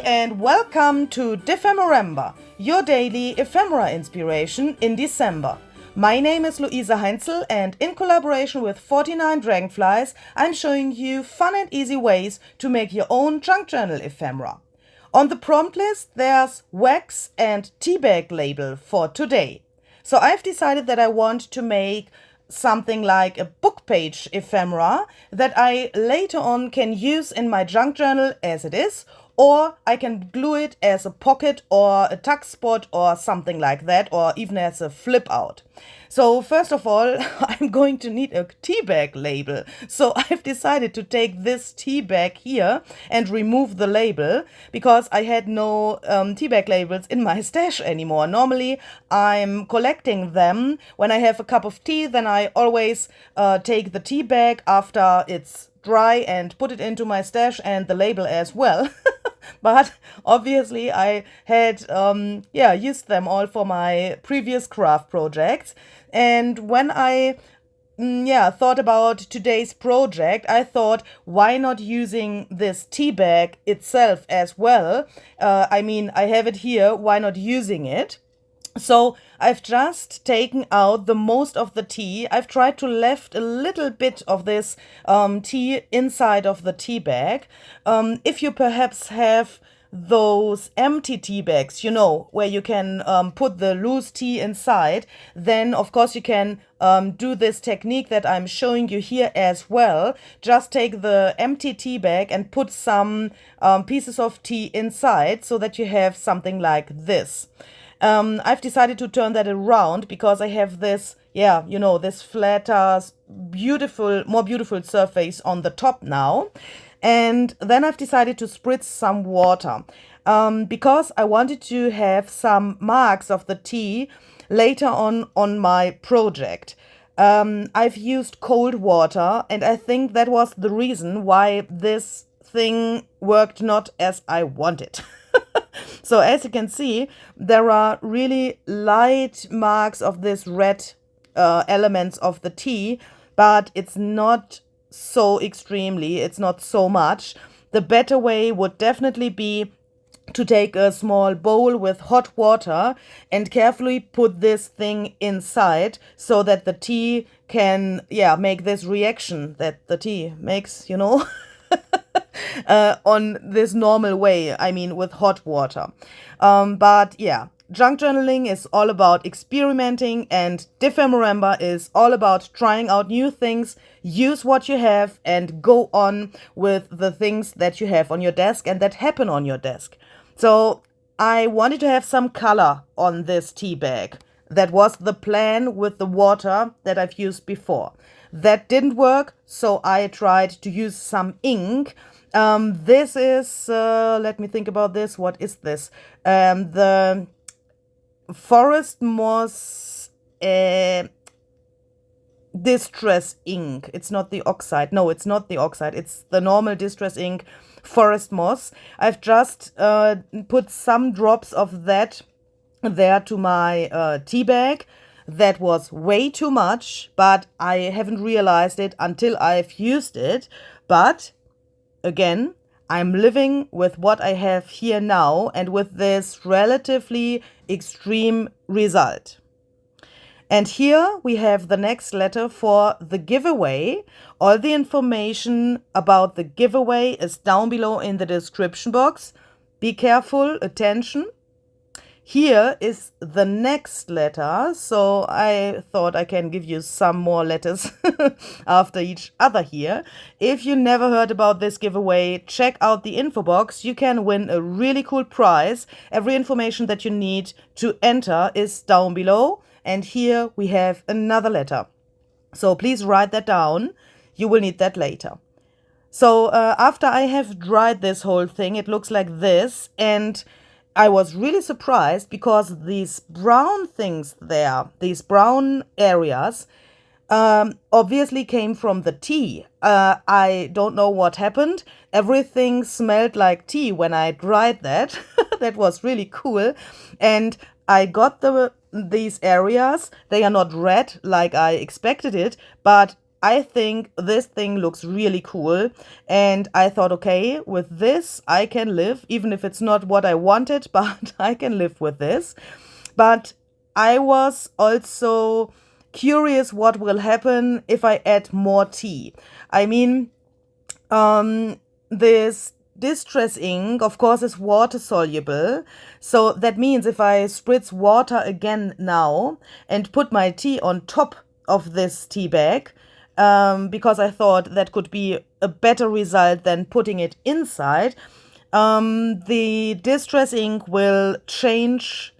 and welcome to DEPHEMEREMBER, your daily ephemera inspiration in December. My name is Luisa Heinzel, and in collaboration with 49 Dragonflies, I'm showing you fun and easy ways to make your own junk journal ephemera. On the prompt list, there's wax and tea bag label for today. So I've decided that I want to make something like a book page ephemera that I later on can use in my junk journal as it is, or I can glue it as a pocket or a tuck spot or something like that, or even as a flip out. So first of all, I'm going to need a tea bag label. So I've decided to take this tea bag here and remove the label because I had no tea bag labels in my stash anymore. Normally I'm collecting them when I have a cup of tea. Then I always take the tea bag after it's dry and put it into my stash, and the label as well. But obviously I had used them all for my previous craft projects. And when I thought about today's project, I thought, why not using this tea bag itself as well? I mean, I have it here, why not using it? So I've just taken out the most of the tea. I've tried to left a little bit of this tea inside of the tea bag. If you perhaps have those empty tea bags, you know, where you can put the loose tea inside, then of course you can do this technique that I'm showing you here as well. Just take the empty tea bag and put some pieces of tea inside so that you have something like this. I've decided to turn that around because I have this, this flatter, more beautiful surface on the top now. And then I've decided to spritz some water because I wanted to have some marks of the tea later on my project. I've used cold water, and I think that was the reason why this thing worked not as I wanted. So as you can see, there are really light marks of this red elements of the tea, but it's not so extremely, it's not so much. The better way would definitely be to take a small bowl with hot water and carefully put this thing inside so that the tea can, make this reaction that the tea makes, on this normal way, I mean with hot water. Junk journaling is all about experimenting, and DEPHEMEREMBER is all about trying out new things. Use what you have and go on with the things that you have on your desk and that happen on your desk. So I wanted to have some color on this tea bag. That was the plan with the water that I've used before. That didn't work, so I tried to use some ink. This is, let me think about this. What is this? The Forest Moss Distress ink. It's not the oxide. No, it's not the oxide. It's the normal Distress ink, Forest Moss. I've just put some drops of that there to my tea bag. That was way too much, but I haven't realized it until I've used it. But again, I'm living with what I have here now and with this relatively extreme result. And here we have the next letter for the giveaway. All the information about the giveaway is down below in the description box. Be careful, attention. Here is the next letter, so I thought I can give you some more letters after each other here. If you never heard about this giveaway, check out the info box. You can win a really cool prize. Every information that you need to enter is down below. And here we have another letter. So please write that down. You will need that later. So after I have dried this whole thing, it looks like this. And I was really surprised because these brown things there, these brown areas, obviously came from the tea. I don't know what happened. Everything smelled like tea when I dried that. That was really cool. And I got these areas. They are not red like I expected it, but I think this thing looks really cool. And I thought, okay, with this I can live, even if it's not what I wanted, but I can live with this. But I was also curious what will happen if I add more tea. I mean, this distress ink, of course, is water soluble. So that means if I spritz water again now and put my tea on top of this tea bag, because I thought that could be a better result than putting it inside, the distress ink will change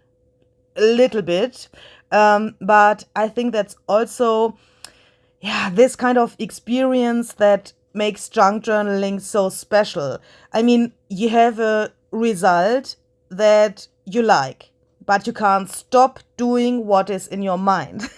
a little bit. But I think that's also, this kind of experience that makes junk journaling so special. I mean, you have a result that you like, but you can't stop doing what is in your mind.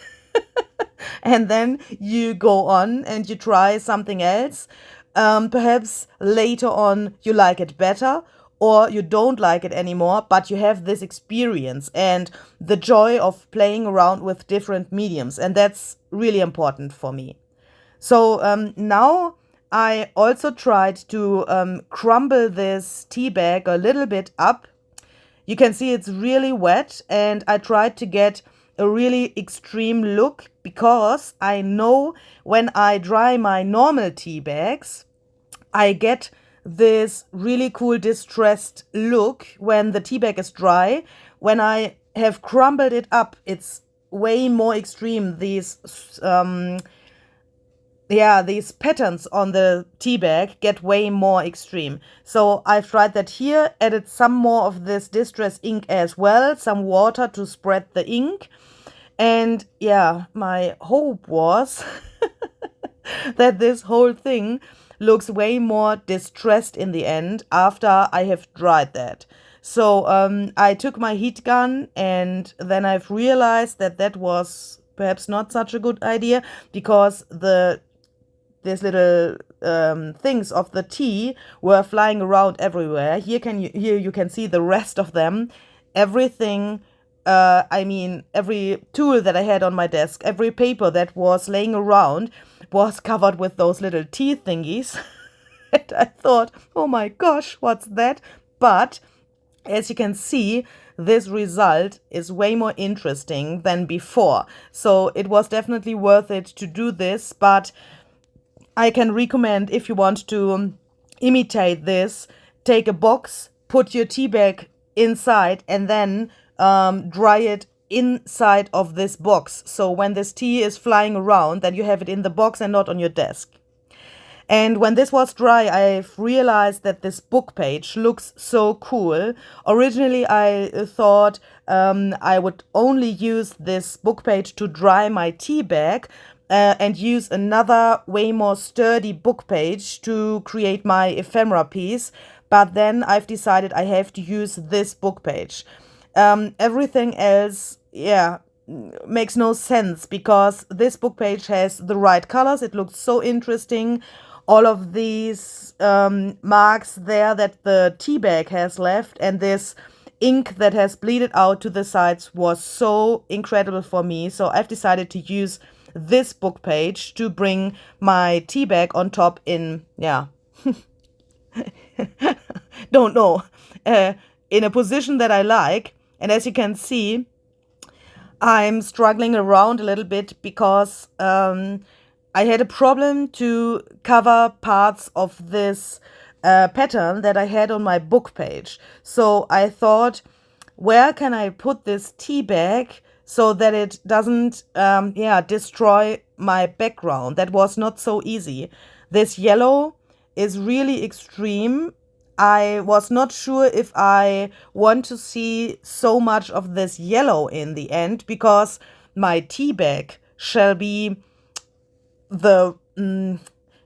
And then you go on and you try something else. Perhaps later on you like it better, or you don't like it anymore, but you have this experience and the joy of playing around with different mediums. And that's really important for me. So now I also tried to crumble this tea bag a little bit up. You can see it's really wet, and I tried to get a really extreme look, because I know when I dry my normal tea bags, I get this really cool distressed look when the tea bag is dry. When I have crumbled it up, it's way more extreme. These patterns on the tea bag get way more extreme. So I've tried that here, added some more of this distress ink as well, some water to spread the ink. And my hope was that this whole thing looks way more distressed in the end after I have dried that. So I took my heat gun, and then I've realized that that was perhaps not such a good idea, because these little things of the tea were flying around everywhere. Here you can see the rest of them. Everything, every tool that I had on my desk, every paper that was laying around was covered with those little tea thingies. And I thought, oh my gosh, what's that? But as you can see, this result is way more interesting than before. So it was definitely worth it to do this, but I can recommend, if you want to imitate this, take a box, put your tea bag inside, and then dry it inside of this box. So when this tea is flying around, then you have it in the box and not on your desk. And when this was dry, I've realized that this book page looks so cool. Originally, I thought I would only use this book page to dry my tea bag, and use another way more sturdy book page to create my ephemera piece. But then I've decided I have to use this book page. Everything else, makes no sense, because this book page has the right colors. It looks so interesting. All of these marks there that the tea bag has left, and this ink that has bleeded out to the sides was so incredible for me. So I've decided to use this book page to bring my tea bag on top in, don't know, in a position that I like. And as you can see, I'm struggling around a little bit, because I had a problem to cover parts of this pattern that I had on my book page. So I thought, where can I put this tea bag so that it doesn't destroy my background? That was not so easy. This yellow is really extreme. I was not sure if I want to see so much of this yellow in the end, because my tea bag shall be the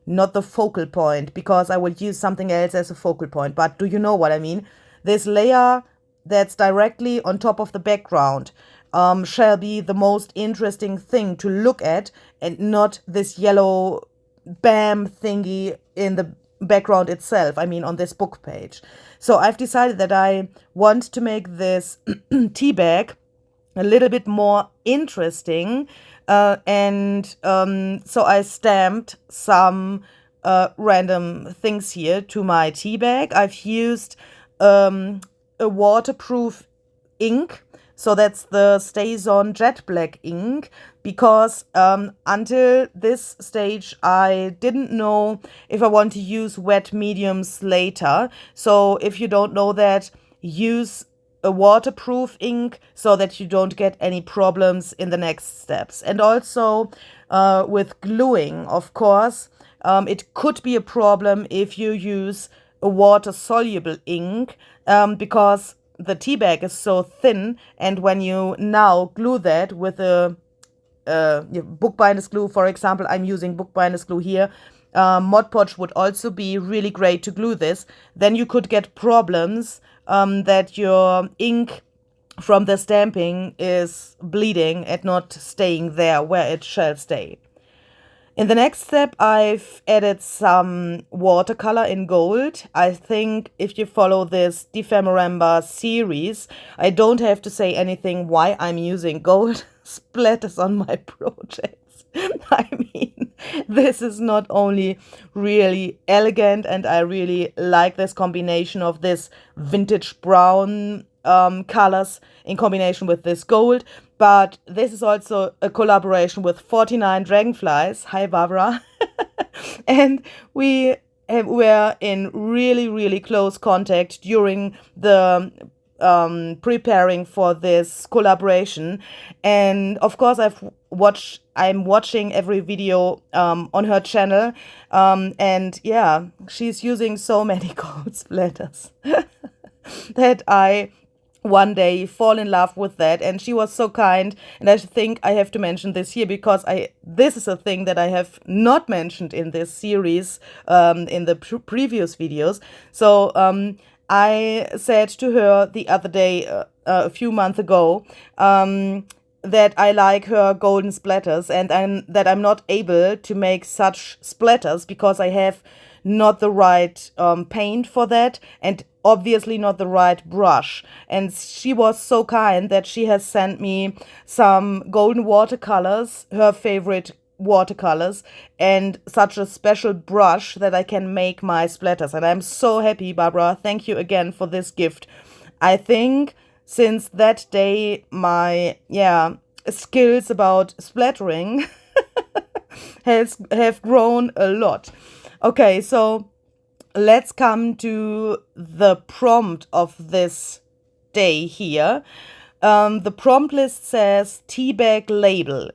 not the focal point, because I will use something else as a focal point. But do you know what I mean? This layer that's directly on top of the background shall be the most interesting thing to look at, and not this yellow bam thingy in the background itself, on this book page. So I've decided that I want to make this tea bag a little bit more interesting So I stamped some random things here to my tea bag. I've used a waterproof ink, so that's the StazOn Jet Black ink, because until this stage I didn't know if I want to use wet mediums later. So if you don't know that, use a waterproof ink so that you don't get any problems in the next steps. And also with gluing, of course, it could be a problem if you use a water-soluble ink, because the tea bag is so thin, and when you now glue that with a bookbinders glue, for example, I'm using bookbinders glue here, Mod Podge would also be really great to glue this, then you could get problems that your ink from the stamping is bleeding and not staying there where it shall stay. In the next step, I've added some watercolor in gold. I think if you follow this DEPHEMEREMBER series, I don't have to say anything why I'm using gold splatters on my projects. I mean, this is not only really elegant, and I really like this combination of this vintage brown colors in combination with this gold, but this is also a collaboration with 49 Dragonflies. Hi, Barbara. And we were in really close contact during the preparing for this collaboration. And of course, I'm watching every video on her channel, and yeah, she's using so many gold splatters that I one day fall in love with that. And she was so kind, and I think I have to mention this here because this is a thing that I have not mentioned in this series in the previous videos. So I said to her the other day, a few months ago, that I like her golden splatters, and that I'm not able to make such splatters because I have not the right paint for that, and obviously not the right brush. And she was so kind that she has sent me some golden watercolors, her favorite watercolors, and such a special brush that I can make my splatters. And I'm so happy, Barbara. Thank you again for this gift. I think since that day, my skills about splattering have grown a lot. Okay, so let's come to the prompt of this day here. The prompt list says tea bag label.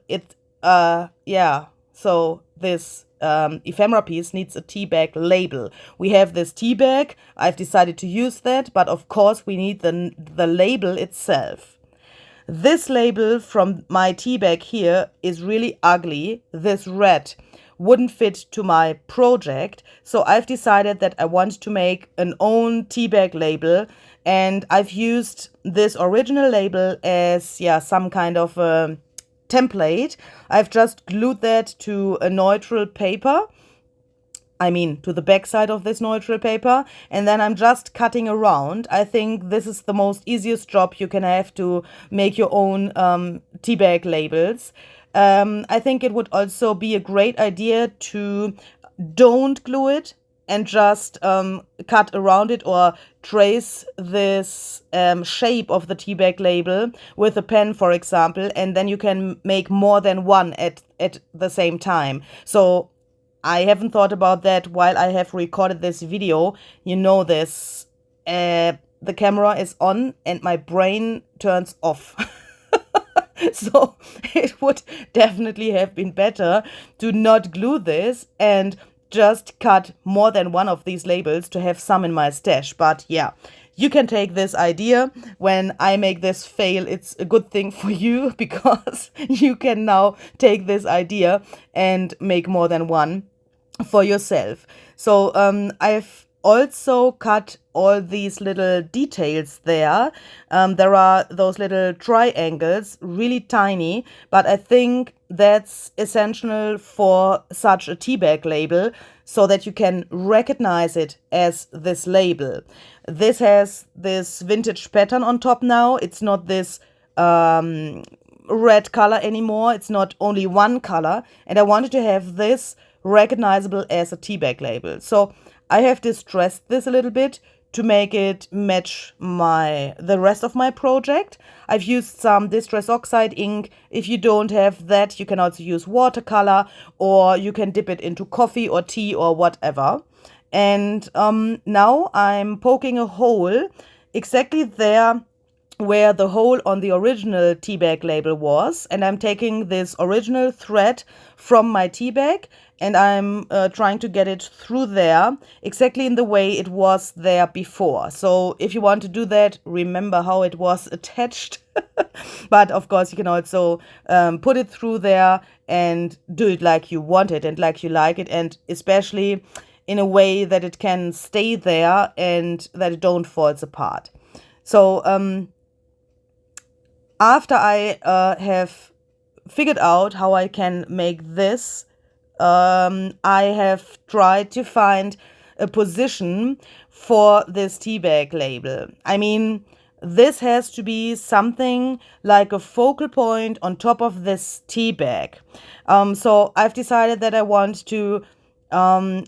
So this ephemera piece needs a tea bag label. We have this tea bag. I've decided to use that, but of course we need the label itself. This label from my tea bag here is really ugly. This red wouldn't fit to my project, so I've decided that I want to make an own tea bag label, and I've used this original label as some kind of a template. I've just glued that to a neutral paper, to the back side of this neutral paper, and then I'm just cutting around. I think this is the most easiest job you can have to make your own tea bag labels. I think it would also be a great idea to don't glue it and just cut around it or trace this shape of the tea bag label with a pen, for example, and then you can make more than one at the same time. So I haven't thought about that while I have recorded this video. You know this. The camera is on and my brain turns off. So it would definitely have been better to not glue this and just cut more than one of these labels to have some in my stash. But yeah, you can take this idea. When I make this fail, it's a good thing for you because you can now take this idea and make more than one for yourself. So I've also cut all these little details there. There are those little triangles, really tiny, but I think that's essential for such a tea bag label so that you can recognize it as this label. This has this vintage pattern on top now. It's not this red color anymore. It's not only one color, and I wanted to have this recognizable as a tea bag label. So I have distressed this a little bit to make it match the rest of my project. I've used some Distress Oxide ink. If you don't have that, you can also use watercolor, or you can dip it into coffee or tea or whatever. And now I'm poking a hole exactly there where the hole on the original tea bag label was, and I'm taking this original thread from my tea bag and I'm trying to get it through there exactly in the way it was there before. So if you want to do that, remember how it was attached. But of course you can also put it through there and do it like you want it and like you like it, and especially in a way that it can stay there and that it don't falls apart. So after I have figured out how I can make this, I have tried to find a position for this tea bag label. I mean, this has to be something like a focal point on top of this tea bag. So I've decided that I want to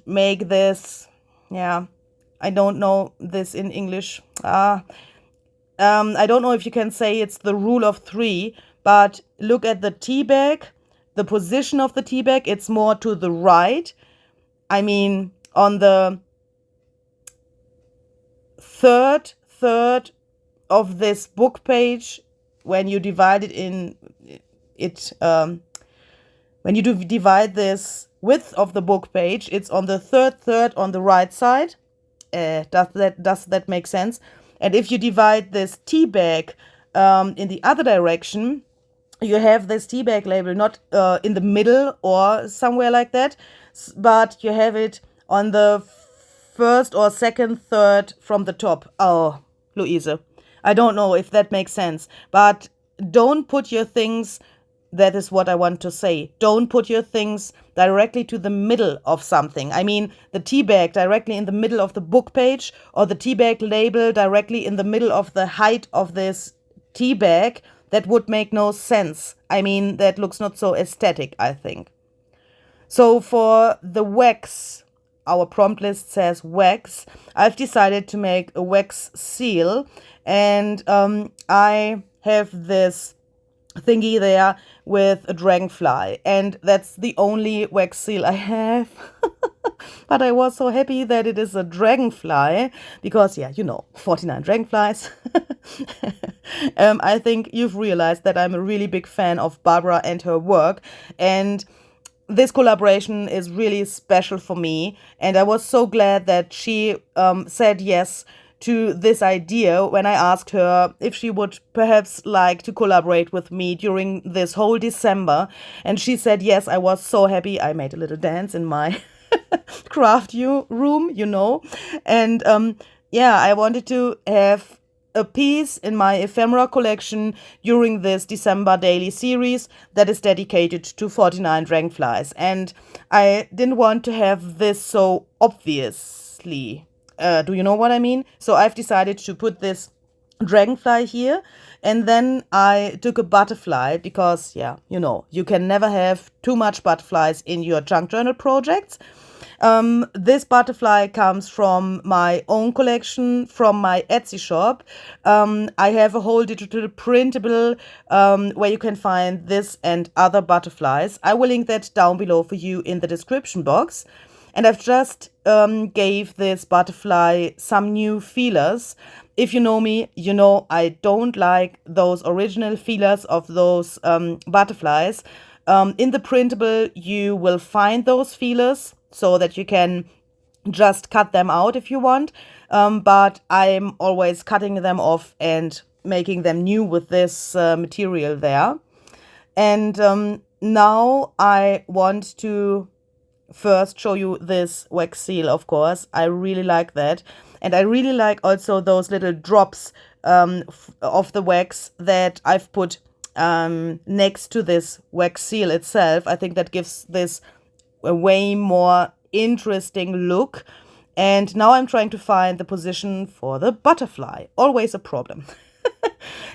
make this, I don't know this in English. I don't know if you can say it's the rule of three, but look at the tea bag, the position of the tea bag, it's more to the right. I mean, on the third of this book page, when you divide it in when you divide this width of the book page, it's on the third on the right side. Does that make sense? And if you divide this tea bag in the other direction, you have this tea bag label not in the middle or somewhere like that, but you have it on the first or second third from the top. Oh, Louise, I don't know if that makes sense, but don't put your things, that is what I want to say, don't put your things directly to the middle of something. I mean, the tea bag directly in the middle of the book page, or the tea bag label directly in the middle of the height of this tea bag. That would make no sense. I mean, that looks not so aesthetic, I think. So for the wax, our prompt list says wax, I've decided to make a wax seal, and I have this thingy there with a dragonfly, and that's the only wax seal I have. But I was so happy that it is a dragonfly, because 49 dragonflies. I think you've realized that I'm a really big fan of Barbara and her work, and this collaboration is really special for me, and I was so glad that she said yes to this idea when I asked her if she would perhaps like to collaborate with me during this whole December. And she said yes. I was so happy. I made a little dance in my craft room, and I wanted to have a piece in my ephemera collection during this December daily series that is dedicated to 49 dragonflies, and I didn't want to have this so obviously. Do you know what I mean? So I've decided to put this dragonfly here, and then I took a butterfly, because you can never have too much butterflies in your junk journal projects. This butterfly comes from my own collection, from my Etsy shop. I have a whole digital printable where you can find this and other butterflies. I will link that down below for you in the description box. And I've just gave this butterfly some new feelers. If you know me, you know I don't like those original feelers of those butterflies. In the printable, you will find those feelers so that you can just cut them out if you want. But I'm always cutting them off and making them new with this material there. And now I want to first show you this wax seal, of course. I really like that. And I really like also those little drops of the wax that I've put next to this wax seal itself. I think that gives this a way more interesting look. And now I'm trying to find the position for the butterfly. Always a problem.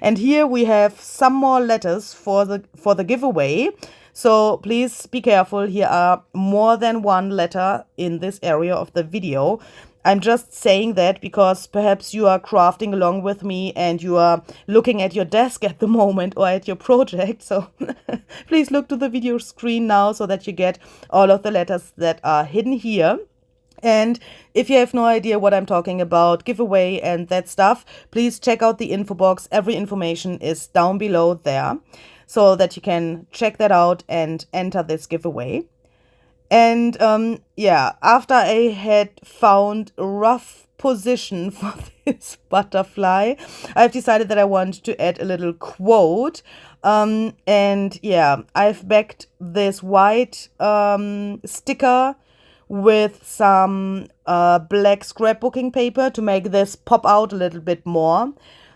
And here we have some more letters for the giveaway. So please be careful. Here are more than one letter in this area of the video. I'm just saying that because perhaps you are crafting along with me and you are looking at your desk at the moment or at your project. So please look to the video screen now so that you get all of the letters that are hidden here. And if you have no idea what I'm talking about, giveaway and that stuff, please check out the info box. Every information is down below there so that you can check that out and enter this giveaway. And yeah, after I had found a rough position for this butterfly, I've decided that I want to add a little quote. And yeah, I've backed this white sticker with some black scrapbooking paper to make this pop out a little bit more.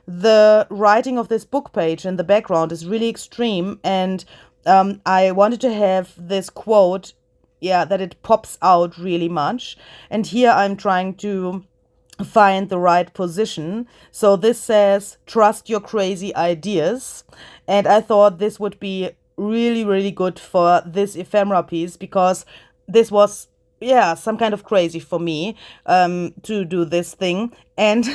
The writing of this book page in the background is really extreme, and I wanted to have this quote, yeah, that it pops out really much. And here I'm trying to find the right position. So this says, trust your crazy ideas. And I thought this would be really, really good for this ephemera piece, because this was, yeah, some kind of crazy for me to do this thing. And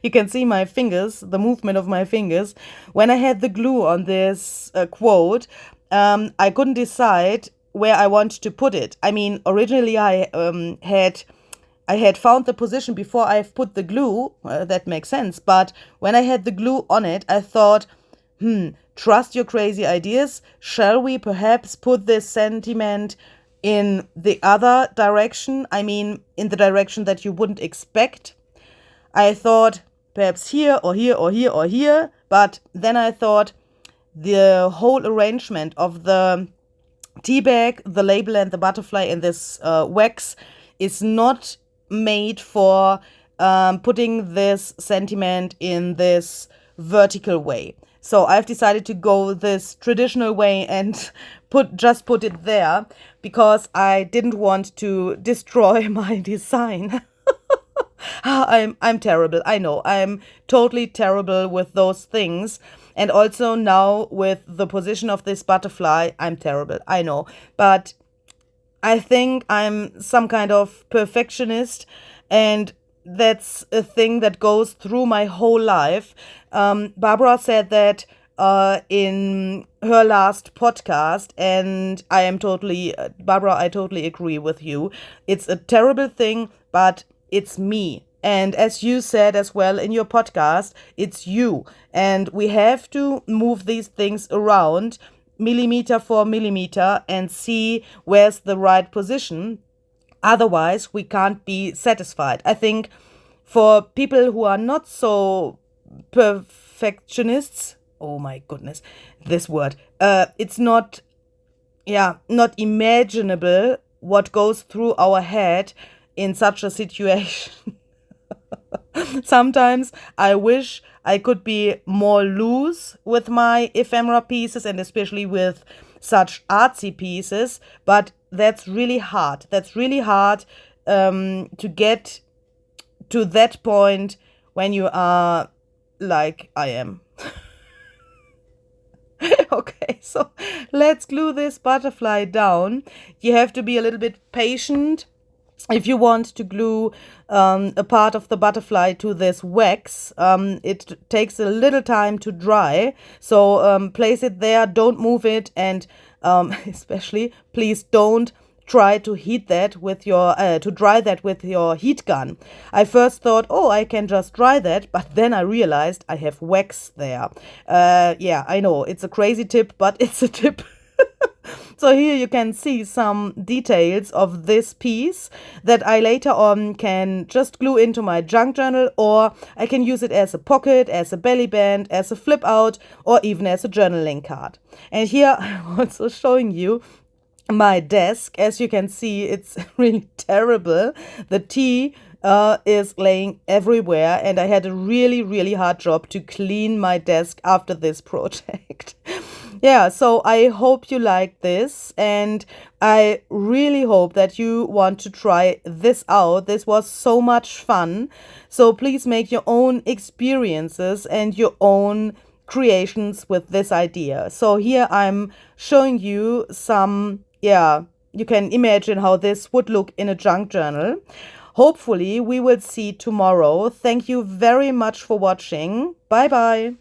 you can see my fingers, the movement of my fingers. When I had the glue on this quote, I couldn't decide where I want to put it. I mean, originally I had found the position before I've put the glue. That makes sense. But when I had the glue on it, I thought, trust your crazy ideas. Shall we perhaps put this sentiment in the other direction? I mean, in the direction that you wouldn't expect. I thought perhaps here or here or here or here. But then I thought the whole arrangement of the tea bag, the label and the butterfly in this wax is not made for putting this sentiment in this vertical way. So I've decided to go this traditional way and just put it there, because I didn't want to destroy my design. I'm terrible. I know. I'm totally terrible with those things. And also now with the position of this butterfly, I'm terrible. I know. But I think I'm some kind of perfectionist, and that's a thing that goes through my whole life. Barbara said that in her last podcast, and Barbara, I totally agree with you. It's a terrible thing, but it's me. And as you said as well in your podcast, it's you. And we have to move these things around millimeter for millimeter and see where's the right position. Otherwise, we can't be satisfied. I think for people who are not so perfectionists, oh my goodness, this word, it's not imaginable what goes through our head in such a situation. Sometimes I wish I could be more loose with my ephemera pieces, and especially with such artsy pieces, but that's really hard. That's really hard to get to that point when you are like I am. Okay, so let's glue this butterfly down. You have to be a little bit patient if you want to glue a part of the butterfly to this wax. It takes a little time to dry, so place it there, don't move it, and especially please don't try to heat that with your to dry that with your heat gun. I first thought, oh, I can just dry that, but then I realized I have wax there. Yeah, I know it's a crazy tip, but it's a tip. So here you can see some details of this piece that I later on can just glue into my junk journal, or I can use it as a pocket, as a belly band, as a flip out, or even as a journaling card. And here I'm also showing you my desk. As you can see, it's really terrible. The tea is laying everywhere, and I had a really, really hard job to clean my desk after this project. Yeah, so I hope you like this, and I really hope that you want to try this out. This was so much fun. So please make your own experiences and your own creations with this idea. So here I'm showing you some, yeah, you can imagine how this would look in a junk journal. Hopefully we will see tomorrow. Thank you very much for watching. Bye bye.